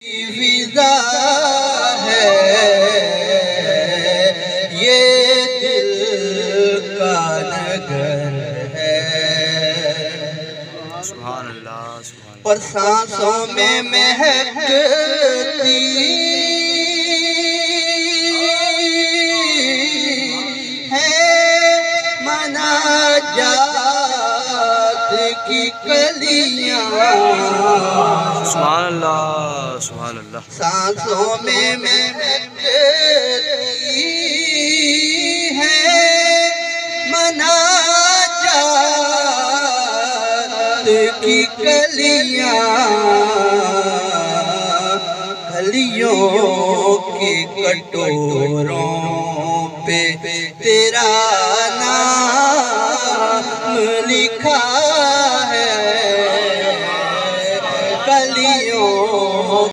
विदा है ये दिल का नगर है। सुभान अल्लाह सुभान पर सांसों में महकती है मनाजात की कलियां। सुभान अल्लाह सुभान अल्लाह। सांसों में महकती है मनाजात की कलियां। कलियों के कटोरों पे तेरा नाम